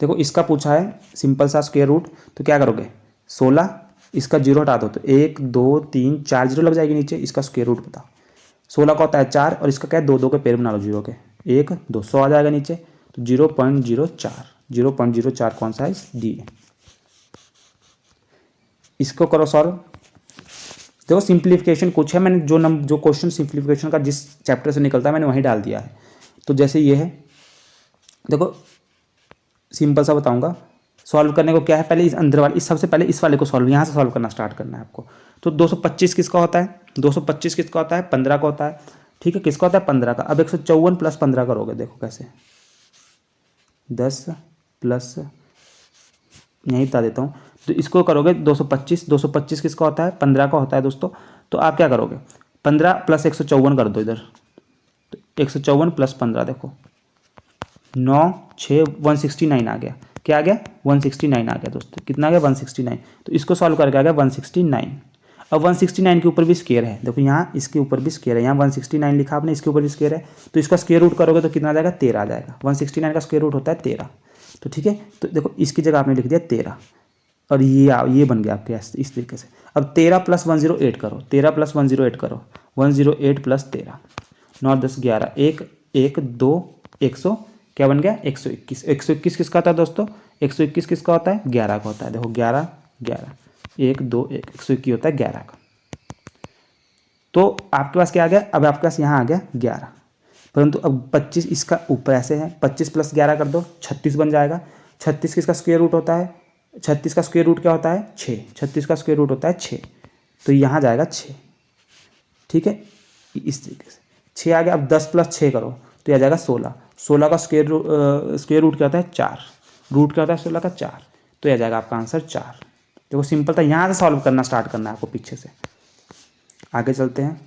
देखो इसका पूछा है सिंपल सा स्क्वायर रूट, तो क्या करोगे 16, इसका 0 हटा दो तो 1 2 3 4 0 लग जाएगी नीचे, इसका स्क्वायर रूट बताओ। 16 का होता है 4 और इसका क्या है 2 2 के पेयर बना लो 0 के, 1 2 100 आ जाएगा नीचे, तो 0.04 कौन सा है, डी है। इसको करो सॉल्व। देखो सिंप्लीफिकेशन कुछ है, मैंने जो क्वेश्चन सिंप्लीफिकेशन का जिस चैप्टर से निकलता है मैंने वहीं डाल दिया है। तो जैसे ये है, देखो सिंपल सा बताऊंगा, सॉल्व करने को क्या है, पहले इस अंदर वाले, इस सबसे पहले इस वाले को सॉल्व, यहाँ से सॉल्व करना स्टार्ट करना है आपको। तो 225 किसका होता है, 225 किसका होता है, 15 का होता है, ठीक है, किसका होता है, 15 का। अब 154 प्लस 15 करोगे, देखो कैसे, 10 प्लस, यहीं बता देता हूँ, तो इसको करोगे 225, 225 किसका होता है, 15 का होता है दोस्तों। तो आप क्या करोगे, 15 प्लस 154 कर दो इधर, तो 154 प्लस 15, देखो 9 6 169 आ गया, क्या आ गया, 169 आ गया दोस्तों, कितना आ गया, 169। तो इसको सॉल्व करके आ गया 169। अब 169 के ऊपर भी स्क्वायर है, देखो यहाँ इसके ऊपर भी स्क्वायर है, यहाँ 169 लिखा आपने, इसके ऊपर भी स्क्वायर है, तो इसका स्क्वायर रूट करोगे तो कितना आ जाएगा, 13 आ जाएगा। 169 का स्क्वायर रूट होता है 13, तो ठीक है, तो देखो इसकी जगह आपने लिख दिया 13, और ये बन गया आपके इस तरीके से। अब 13 प्लस 108 करो, 13 प्लस 108 करो, 108 प्लस 13, 9 10 11, 1 1 2 100, क्या बन गया, 121। 121 किसका होता है दोस्तों, 121 किसका होता है, 11 का होता है। देखो 11 11, 1 2 1, 121 होता है 11 का। तो आपके पास क्या आ गया, अब आपके पास यहाँ आ गया 11, परंतु अब 25 इसका ऊपर ऐसे है, 25 प्लस 11 कर दो, 36 बन जाएगा। 36 किसका स्क्वायर रूट होता है, 36 का स्क्वायर रूट क्या होता है, 6, 36 का स्क्वायर रूट होता है 6, तो यहाँ जाएगा 6, ठीक है, इस तरीके से 6 आ गया। अब 10 प्लस 6 करो तो यह आ जाएगा 16, 16 का स्क्वायर रूट क्या होता है, 4, रूट क्या होता है 16 का, 4, तो यह जाएगा आपका आंसर 4। देखो सिंपल था, यहाँ से सॉल्व करना स्टार्ट करना है आपको, पीछे से आगे चलते हैं।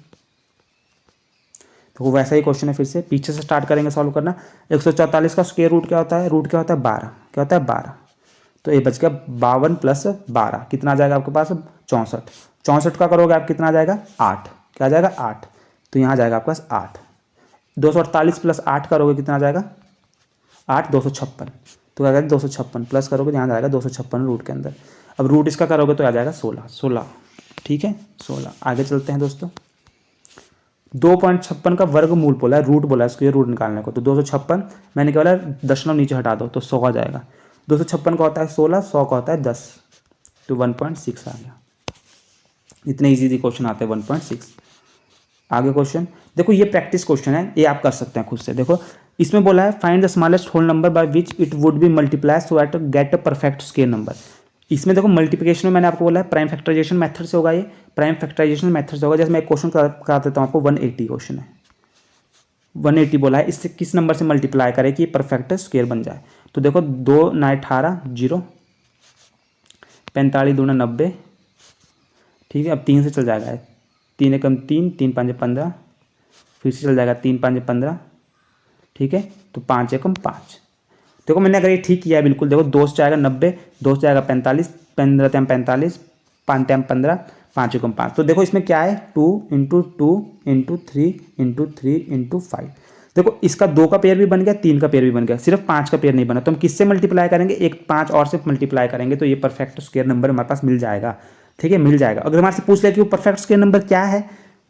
तो वैसा ही क्वेश्चन है, फिर से पीछे से स्टार्ट करेंगे सॉल्व करना। 144 का स्क्वायर रूट क्या होता है, रूट क्या होता है 12, क्या होता है 12, तो ये बच गया 52 प्लस 12, कितना आ जाएगा आपके पास, 64, 64 का करोगे आप कितना आ जाएगा, 8, क्या आ जाएगा 8, तो यहाँ जाएगा आपके पास 8। 248 प्लस 8 करोगे कितना आ जाएगा, 8 256, तो क्या जाएगा 256 प्लस करोगे यहाँ जाएगा 256 रूट के अंदर। अब रूट इसका करोगे तो आ जाएगा 16, 16, ठीक है 16। आगे चलते हैं दोस्तों। 2.56 का वर्गमूल बोला है, रूट बोला है, स्क्वायर रूट निकालने को, तो 256 मैंने क्या बोला, दशमलव नीचे हटा दो तो 100 आ जाएगा। 256 का होता है 16, 100 का होता है 10, तो 1.6 आ गया। इतने इजी क्वेश्चन आते हैं 1.6। आगे क्वेश्चन देखो, ये प्रैक्टिस क्वेश्चन है, ये आप कर सकते हैं खुद से। देखो इसमें बोला है find the smallest whole number by which it would be multiply so at get a perfect square number. इसमें देखो मल्टीप्लिकेशन में मैंने आपको बोला है प्राइम फैक्टराइजेशन मेथड से होगा, ये प्राइम फैक्टराइजेशन मेथड से होगा। जैसे मैं एक क्वेश्चन करा देता हूँ आपको, 180 क्वेश्चन है, 180 बोला है, इससे किस नंबर से मल्टीप्लाई करें कि ये परफेक्ट स्क्वायर बन जाए। तो देखो 2 9 18 0, 45 दूना 90, ठीक है। अब 3 से चल जाएगा, 3 एकम 3, 3 5 15, फिर से चल जाएगा 3 5 15, ठीक है, तो 5 एकम 5। देखो मैंने अगर ये ठीक किया है बिल्कुल, देखो 2 से जाएगा 90, 2 से जाएगा 45, 15 तैम 45, 5 तैम 15, 5 एकम 5। तो देखो इसमें क्या है, 2 इंटू 2 इंटू 3 इंटू 3 इंटू 5। देखो इसका 2 का पेयर भी बन गया, 3 का पेयर भी बन गया, सिर्फ 5 का पेयर नहीं बना। तो हम किससे मल्टीप्लाई करेंगे, एक 5 और से मल्टीप्लाई करेंगे, तो ये परफेक्ट स्क्वायर नंबर हमारे पास मिल जाएगा, ठीक है, मिल जाएगा। अगर हमारे से पूछ ले कि वो परफेक्ट स्क्वायर नंबर क्या है,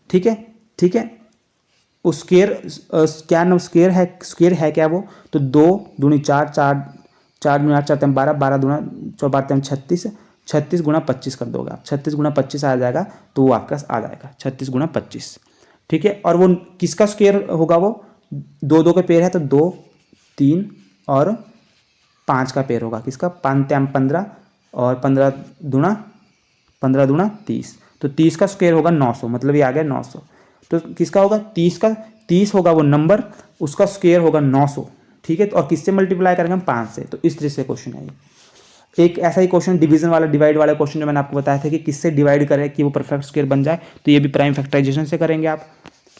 ठीक है, ठीक है, उस स्क्वायर है क्या वो, तो 2 दूनी 4, 4 4 दूनी 8, 4 तम 12, 12 दूना 4 12 तम 36, 36 गुना 25 कर दोगे आप, 36 गुना 25 आ जाएगा, तो वो आपका आ जाएगा 36 गुना 25, ठीक है। और वो किसका स्क्वायर होगा, वो 2 2 के पेयर है, तो 2 3 और 5 का पेयर होगा, किसका 5 तम 15 और 15 दूना 30, तो 30 का स्क्वायर होगा 900, मतलब ये आ गया 900। तो किसका होगा, 30 होगा वो नंबर, उसका स्क्वायर होगा 900, ठीक है। तो और किससे मल्टीप्लाई करेंगे हम, 5 से। तो इस तरह से क्वेश्चन है ये। एक ऐसा ही क्वेश्चन डिवीजन वाला, डिवाइड वाला क्वेश्चन जो मैंने आपको बताया था कि किससे डिवाइड करें कि वो परफेक्ट स्क्वायर बन जाए, तो ये भी प्राइम फैक्टराइजेशन से करेंगे आप।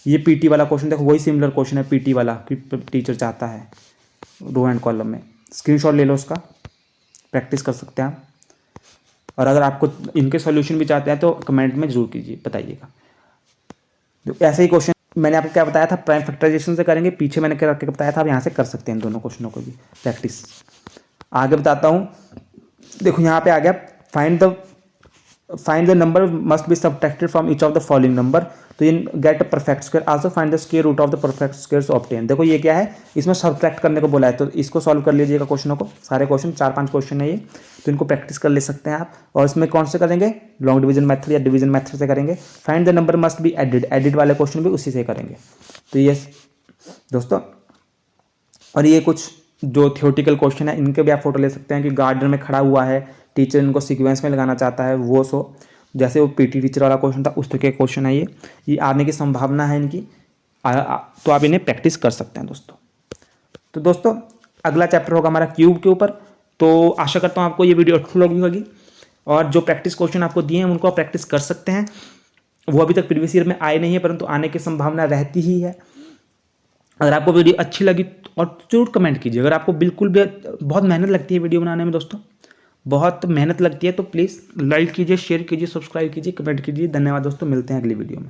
ये पीटी वाला क्वेश्चन देखो, वही सिमिलर क्वेश्चन है पीटी वाला कि टीचर चाहता है रो एंड कॉलम में, स्क्रीनशॉट ले लो उसका, प्रैक्टिस कर सकते हैं आप। और अगर आपको इनके सॉल्यूशन भी चाहते हैं तो कमेंट में जरूर कीजिए, बताइएगा। ऐसे ही क्वेश्चन मैंने आपको क्या बताया था, प्राइम फैक्टराइजेशन से करेंगे, पीछे मैंने क्या बताया था, आप यहाँ से कर सकते हैं इन दोनों क्वेश्चनों को भी प्रैक्टिस। आगे बताता हूँ, देखो यहाँ पे आ गया find the number must be subtracted from each of the following number, तो ये get a perfect square, also find the square root of the perfect square obtain. देखो ये क्या है, इसमें सब्ट्रैक्ट करने को बोला है, तो इसको सॉल्व कर लीजिएगा क्वेश्चनों को, सारे क्वेश्चन 4-5 क्वेश्चन है ये, तो इनको प्रैक्टिस कर ले सकते हैं आप। और इसमें कौन से करेंगे, लॉन्ग डिवीजन मेथड या डिवीजन मेथड से करेंगे। Find the number must be added वाले क्वेश्चन भी उसी से करेंगे। तो ये दोस्तों, और ये कुछ जो थियोटिकल क्वेश्चन है इनके भी आप फोटो ले सकते हैं कि गार्डन में खड़ा हुआ है, टीचर इनको सीक्वेंस में लगाना चाहता है, वो सो जैसे वो पीटी टीचर वाला क्वेश्चन था उस तरह के क्वेश्चन है ये आने की संभावना है इनकी। तो आप इन्हें प्रैक्टिस कर सकते हैं दोस्तों। तो दोस्तों अगला चैप्टर होगा हमारा क्यूब के ऊपर। तो आशा करता हूँ आपको ये वीडियो अच्छी लगी होगी और जो प्रैक्टिस क्वेश्चन आपको दिए हैं उनको आप प्रैक्टिस कर सकते हैं। वो अभी तक प्रीवियस ईयर में आए नहीं है परंतु आने की संभावना रहती ही है। अगर आपको वीडियो अच्छी लगी और जरूर कमेंट कीजिए। अगर आपको बिल्कुल भी बहुत मेहनत लगती है वीडियो बनाने में दोस्तों, बहुत मेहनत लगती है, तो प्लीज़ लाइक कीजिए, शेयर कीजिए, सब्सक्राइब कीजिए, कमेंट कीजिए। धन्यवाद दोस्तों, मिलते हैं अगली वीडियो में।